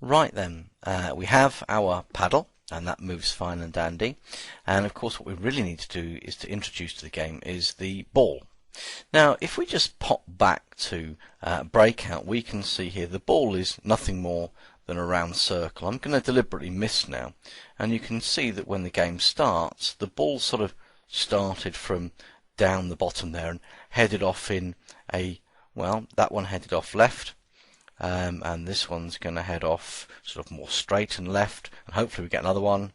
Right then, we have our paddle, and that moves fine and dandy. And of course what we really need to do is to introduce to the game is the ball. Now if we just pop back to Breakout, we can see here the ball is nothing more than a round circle. I'm going to deliberately miss now, and you can see that when the game starts, the ball sort of started from down the bottom there and headed off in a, well, that one headed off left, and this one's going to head off sort of more straight and left, and hopefully we get another one,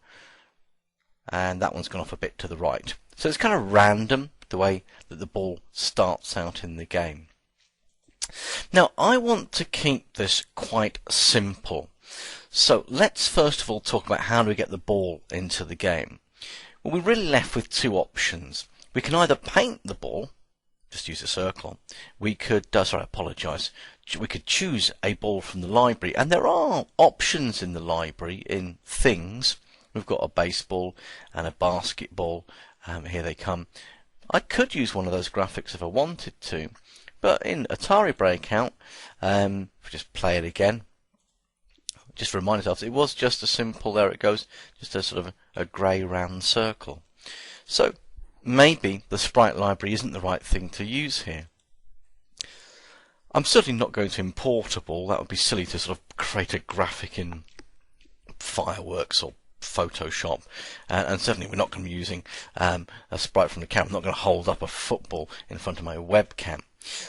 and that one's gone off a bit to the right. So it's kind of random the way that the ball starts out in the game. Now I want to keep this quite simple, so let's first of all talk about how do we get the ball into the game. Well, we're really left with two options. We can either paint the ball, just use a circle. We could, we could choose a ball from the library, and there are options in the library in things. We've got a baseball and a basketball. Here they come. I could use one of those graphics if I wanted to, but in Atari Breakout, if we just play it again, just remind ourselves it was just a simple, there it goes, just a sort of a grey round circle. So maybe the sprite library isn't the right thing to use here. I'm certainly not going to import a ball. That would be silly to sort of create a graphic in Fireworks or Photoshop, and certainly we're not going to be using a sprite from the camera. I'm not going to hold up a football in front of my webcam.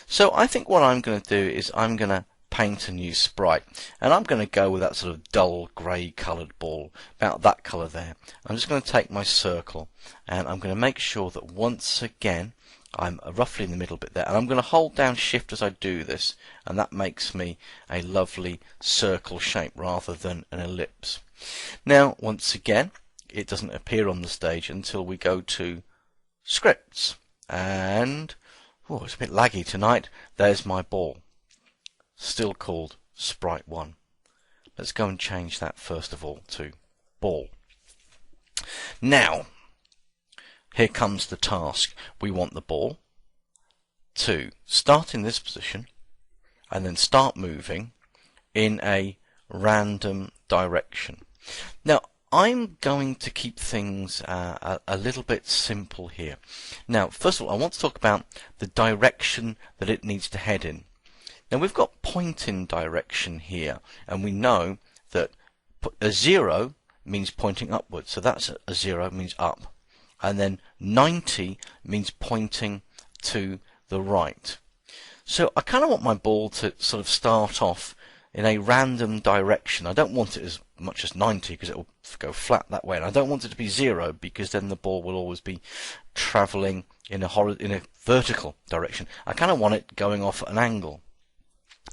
So I think what I'm going to do is I'm going to paint a new sprite, and I'm going to go with that sort of dull grey coloured ball, about that colour there. I'm just going to take my circle and I'm going to make sure that once again I'm roughly in the middle bit there, and I'm going to hold down shift as I do this, and that makes me a lovely circle shape rather than an ellipse. Now once again it doesn't appear on the stage until we go to scripts, and it's a bit laggy tonight. There's my ball, still called Sprite 1. Let's go and change that first of all to ball. Now here comes the task. We want the ball to start in this position and then start moving in a random direction. Now I'm going to keep things a little bit simple here. Now first of all I want to talk about the direction that it needs to head in. Now we've got pointing direction here, and we know that a 0 means pointing upwards, so that's a 0 means up, and then 90 means pointing to the right. So I kind of want my ball to sort of start off in a random direction. I don't want it as much as 90 because it will go flat that way, and I don't want it to be 0 because then the ball will always be travelling in a vertical direction. I kind of want it going off at an angle.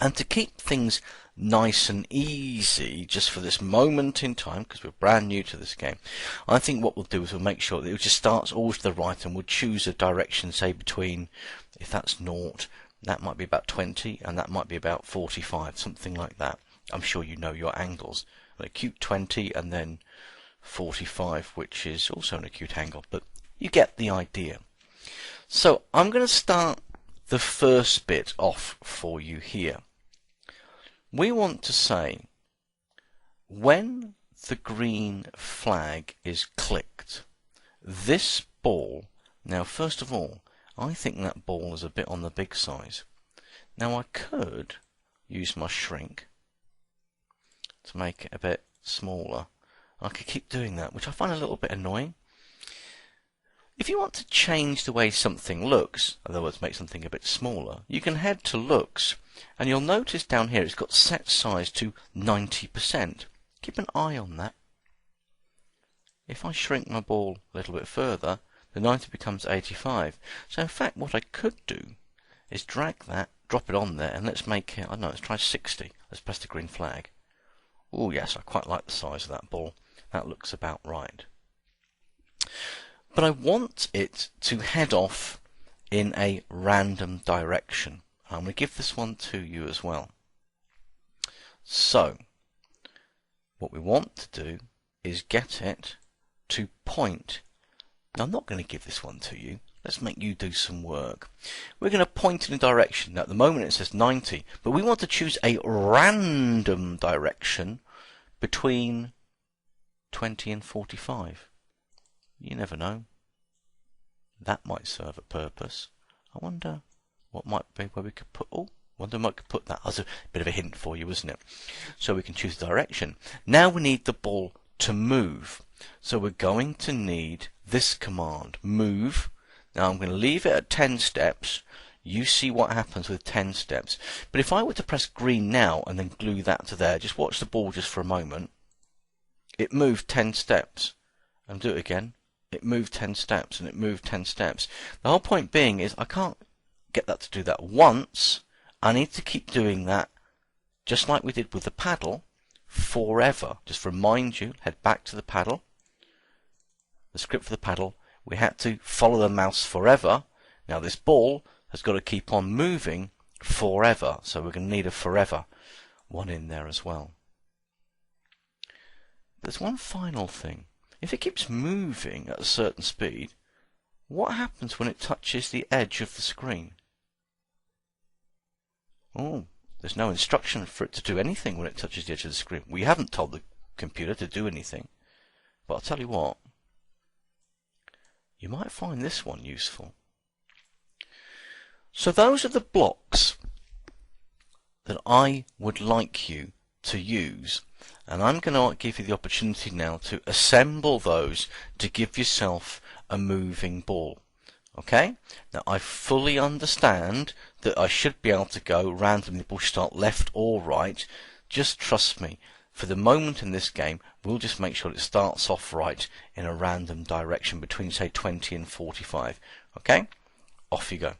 And to keep things nice and easy, just for this moment in time, because we're brand new to this game, I think what we'll do is we'll make sure that it just starts always to the right, and we'll choose a direction, say between, if that's 0, that might be about 20, and that might be about 45, something like that. I'm sure you know your angles. An acute 20 and then 45, which is also an acute angle, but you get the idea. So I'm going to start the first bit off for you here. We want to say when the green flag is clicked, this ball, now first of all I think that ball is a bit on the big size. Now I could use my shrink to make it a bit smaller. I could keep doing that, which I find a little bit annoying. If you want to change the way something looks, in other words make something a bit smaller, you can head to looks, and you'll notice down here it's got set size to 90%. Keep an eye on that. If I shrink my ball a little bit further, the 90 becomes 85. So in fact what I could do is drag that, drop it on there, and let's make it, I don't know, let's try 60. Let's press the green flag. Oh yes, I quite like the size of that ball. That looks about right. But I want it to head off in a random direction. I'm going to give this one to you as well. So what we want to do is get it to point. Now I'm not going to give this one to you. Let's make you do some work. We're going to point in a direction. Now at the moment it says 90, but we want to choose a random direction between 20 and 45. You never know. That might serve a purpose. I wonder what might be where we could put, wonder what we could put that. That's a bit of a hint for you, isn't it? So we can choose the direction. Now we need the ball to move. So we're going to need this command, move. Now I'm going to leave it at 10 steps. You see what happens with 10 steps. But if I were to press green now and then glue that to there, just watch the ball just for a moment. It moved 10 steps. And do it again. It moved 10 steps and it moved 10 steps. The whole point being is I can't get that to do that once. I need to keep doing that just like we did with the paddle forever. Just remind you, head back to the paddle. The script for the paddle, we had to follow the mouse forever. Now this ball has got to keep on moving forever. So we're going to need a forever one in there as well. There's one final thing. If it keeps moving at a certain speed, what happens when it touches the edge of the screen? Oh, there's no instruction for it to do anything when it touches the edge of the screen. We haven't told the computer to do anything. But I'll tell you what, you might find this one useful. So those are the blocks that I would like you to use. And I'm going to give you the opportunity now to assemble those to give yourself a moving ball. Okay? Now I fully understand that I should be able to go randomly, the ball should start left or right. Just trust me. For the moment in this game, we'll just make sure it starts off right in a random direction between, say, 20 and 45. Okay? Off you go.